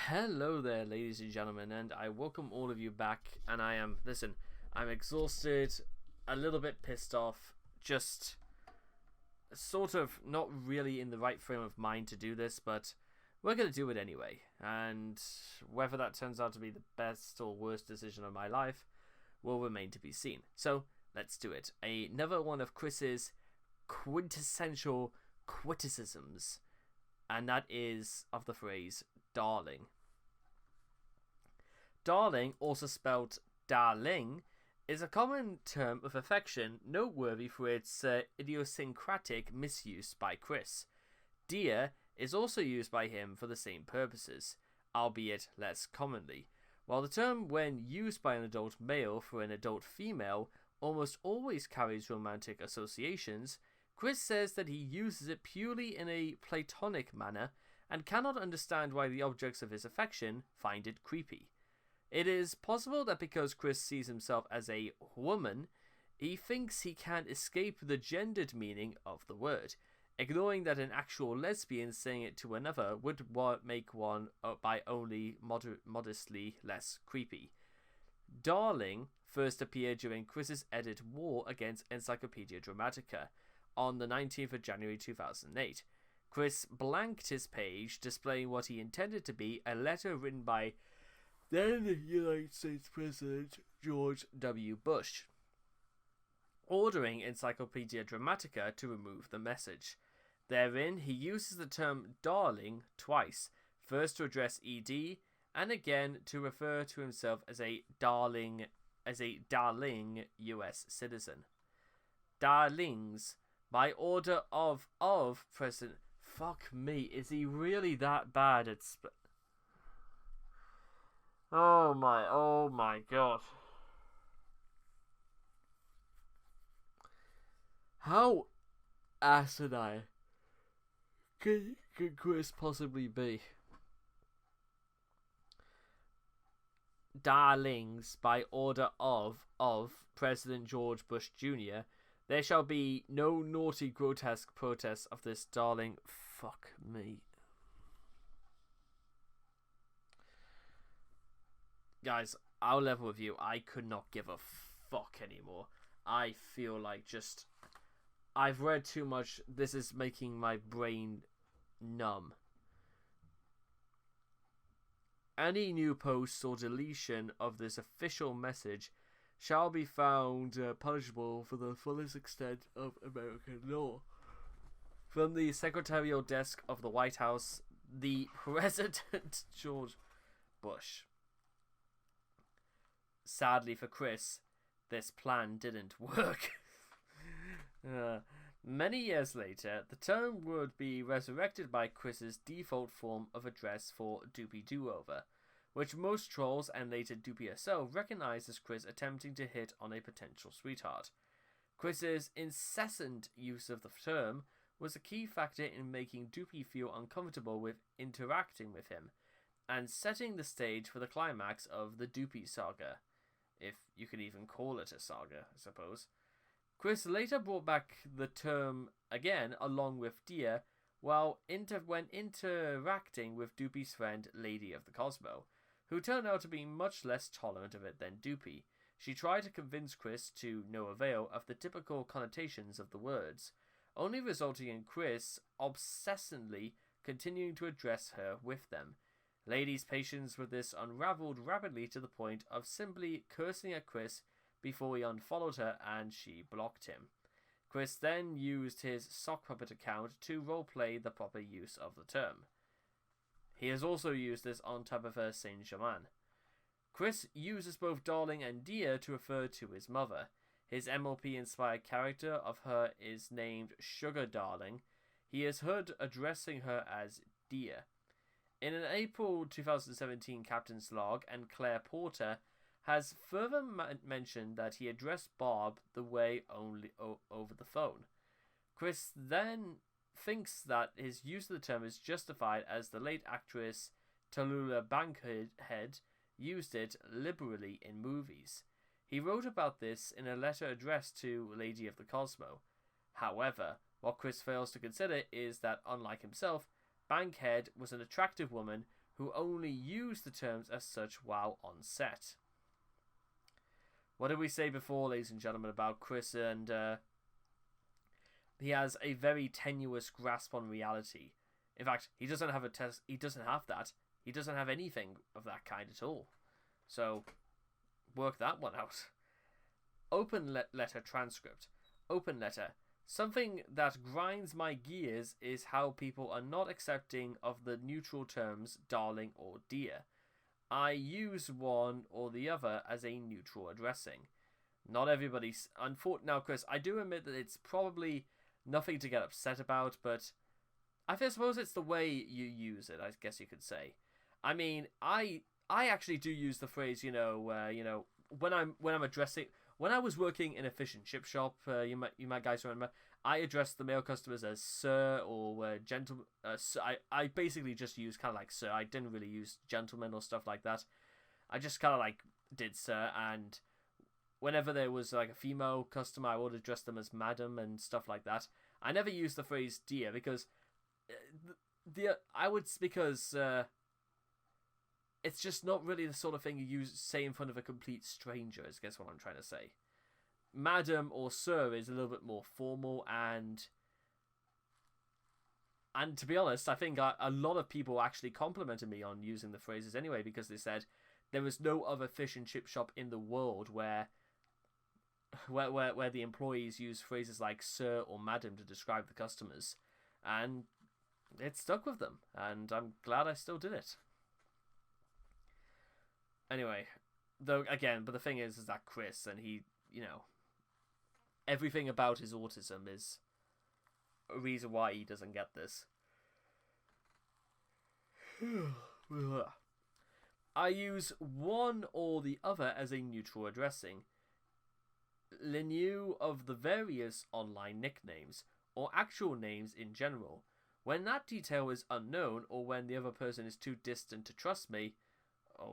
Hello there, ladies and gentlemen, and I welcome all of you back. And I'm exhausted, a little bit pissed off, just sort of not really in the right frame of mind to do this, but we're going to do it anyway. And whether that turns out to be the best or worst decision of my life will remain to be seen. So let's do it. Another one of Chris's quintessential criticisms, and that is of the phrase darling. Darling, also spelled Dahling, is a common term of affection noteworthy for its idiosyncratic misuse by Chris. Dear is also used by him for the same purposes, albeit less commonly. While the term, when used by an adult male for an adult female, almost always carries romantic associations, Chris says that he uses it purely in a platonic manner and cannot understand why the objects of his affection find it creepy. It is possible that because Chris sees himself as a woman, he thinks he can't escape the gendered meaning of the word, ignoring that an actual lesbian saying it to another would make one by only modestly less creepy. Darling first appeared during Chris's edit War against Encyclopedia Dramatica on the 19th of January 2008. Chris blanked his page, displaying what he intended to be a letter written by then United States President George W. Bush, ordering Encyclopedia Dramatica to remove the message. Therein, he uses the term darling twice, first to address ED, and again to refer to himself as a darling US citizen. Darlings, by order of President... Fuck me, is he really that bad at... Oh my god. How asinine can Chris possibly be? Darlings, by order of President George Bush Jr., there shall be no naughty, grotesque protests of this darling. Fuck me. Guys, I'll level with you. I could not give a fuck anymore. I feel like I've read too much. This is making my brain numb. Any new posts or deletion of this official message shall be found punishable for the fullest extent of American law. From the secretarial desk of the White House, the President George Bush. Sadly for Chris, this plan didn't work. Many years later, the term would be resurrected by Chris's default form of address for Doopy Do-Over, which most trolls and later Doopy herself recognized as Chris attempting to hit on a potential sweetheart. Chris's incessant use of the term was a key factor in making Doopy feel uncomfortable with interacting with him, and setting the stage for the climax of the Doopy saga. If you could even call it a saga, I suppose. Chris later brought back the term again along with Dear when interacting with Doopy's friend Lady of the Cosmo, who turned out to be much less tolerant of it than Doopy. She tried to convince Chris to no avail of the typical connotations of the words, only resulting in Chris obsessively continuing to address her with them. Lady's patience with this unraveled rapidly to the point of simply cursing at Chris before he unfollowed her and she blocked him. Chris then used his sock puppet account to roleplay the proper use of the term. He has also used this on Tabitha Saint-Germain. Chris uses both darling and dear to refer to his mother. His MLP-inspired character of her is named Sugar Darling. He is heard addressing her as dear. In an April 2017 captain's log, and Claire Porter has further mentioned that he addressed Bob the way only over the phone. Chris then thinks that his use of the term is justified as the late actress Tallulah Bankhead used it liberally in movies. He wrote about this in a letter addressed to Lady of the Cosmo. However, what Chris fails to consider is that, unlike himself, Bankhead was an attractive woman who only use the terms as such while on set. What did we say before, ladies and gentlemen, about Chris? And he has a very tenuous grasp on reality. In fact, he doesn't have a test. He doesn't have that. He doesn't have anything of that kind at all. So, work that one out. Open letter transcript. Open letter. Something that grinds my gears is how people are not accepting of the neutral terms darling or dear. I use one or the other as a neutral addressing. Not everybody's... Now, Chris, I do admit that it's probably nothing to get upset about, but I suppose it's the way you use it, I guess you could say. I mean, I actually do use the phrase, when I'm addressing... When I was working in a fish and chip shop, you might guys remember, I addressed the male customers as sir or gentleman. I basically just used kind of like sir. I didn't really use gentleman or stuff like that. I just kind of like did sir, and whenever there was like a female customer, I would address them as madam and stuff like that. I never used the phrase dear because it's just not really the sort of thing you say in front of a complete stranger, is I guess what I'm trying to say. Madam or sir is a little bit more formal, and to be honest, I think a lot of people actually complimented me on using the phrases anyway, because they said there was no other fish and chip shop in the world where the employees use phrases like sir or madam to describe the customers, and it stuck with them, and I'm glad I still did it. Anyway, but the thing is that Chris, and he, everything about his autism is a reason why he doesn't get this. I use one or the other as a neutral addressing. Lineau of the various online nicknames, or actual names in general. When that detail is unknown, or when the other person is too distant to trust me,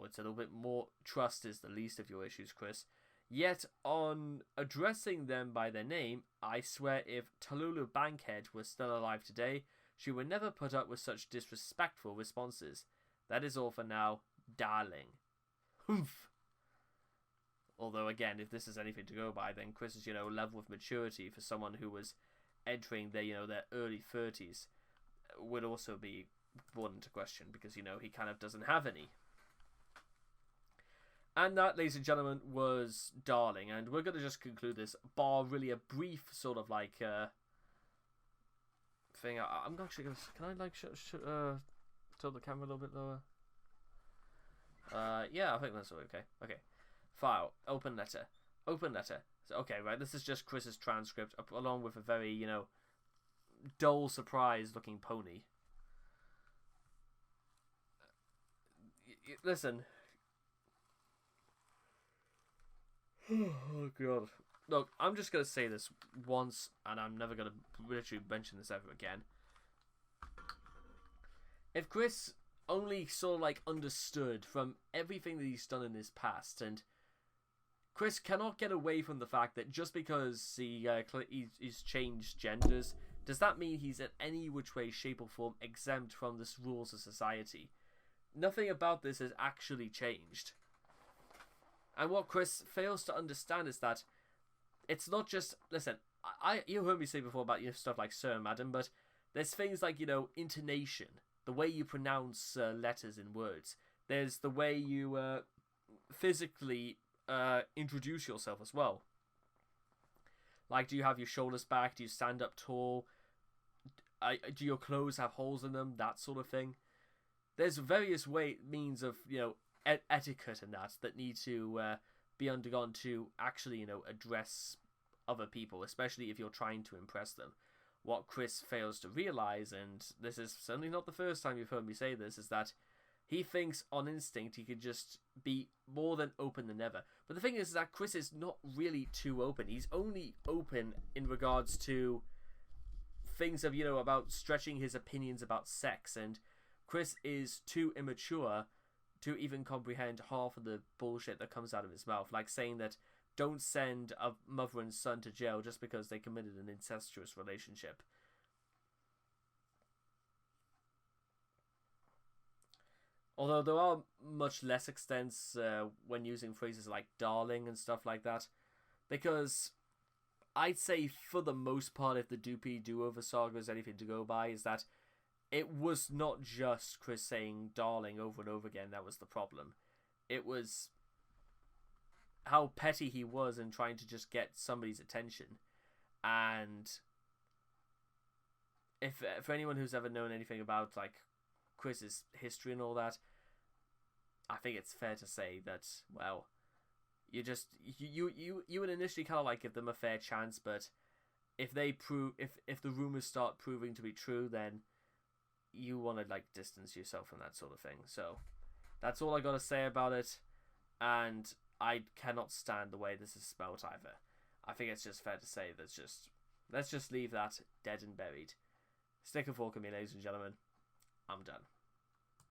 it's a little bit more. Trust is the least of your issues, Chris. Yet, on addressing them by their name, I swear if Tallulah Bankhead was still alive today, she would never put up with such disrespectful responses. That is all for now. Dahling. Humph. Although, again, if this is anything to go by, then Chris's, level of maturity for someone who was entering their, their early 30s would also be brought into question, because, he kind of doesn't have any. And that, ladies and gentlemen, was Dahling. And we're going to just conclude this, bar really a brief sort of like thing. I'm actually going to... Can I like tilt the camera a little bit lower? Yeah, I think that's okay. Okay. File. Open letter. Open letter. So, okay, right. This is just Chris's transcript, along with a very, dull, surprised looking pony. Listen... Oh god. Look, I'm just going to say this once, and I'm never going to literally mention this ever again. If Chris only sort of like understood from everything that he's done in his past, and Chris cannot get away from the fact that just because he's changed genders, does that mean he's in any which way, shape or form exempt from the rules of society? Nothing about this has actually changed. And what Chris fails to understand is that it's not just... Listen, you heard me say before about stuff like sir and madam, but there's things like, intonation, the way you pronounce letters in words. There's the way you physically introduce yourself as well. Like, do you have your shoulders back? Do you stand up tall? Do your clothes have holes in them? That sort of thing. There's various means of, etiquette and that need to be undergone to actually, address other people, especially if you're trying to impress them. What Chris fails to realize, and this is certainly not the first time you've heard me say this, is that he thinks on instinct he could just be more than open than ever. But the thing is that Chris is not really too open. He's only open in regards to things of, about stretching his opinions about sex, and Chris is too immature to even comprehend half of the bullshit that comes out of his mouth. Like saying that don't send a mother and son to jail just because they committed an incestuous relationship. Although there are much less extents when using phrases like darling and stuff like that. Because I'd say for the most part, if the Doopy Do-Over saga is anything to go by, is that it was not just Chris saying darling over and over again that was the problem. It was how petty he was in trying to just get somebody's attention. And if for anyone who's ever known anything about like Chris's history and all that, I think it's fair to say that, well, you would initially kind of like give them a fair chance, but if they if the rumors start proving to be true, then you want to like distance yourself from that sort of thing. So that's all I got to say about it, and I cannot stand the way this is spelt either. I think it's just fair to say let's just leave that dead and buried. Stick a fork in me, ladies and gentlemen. I'm done.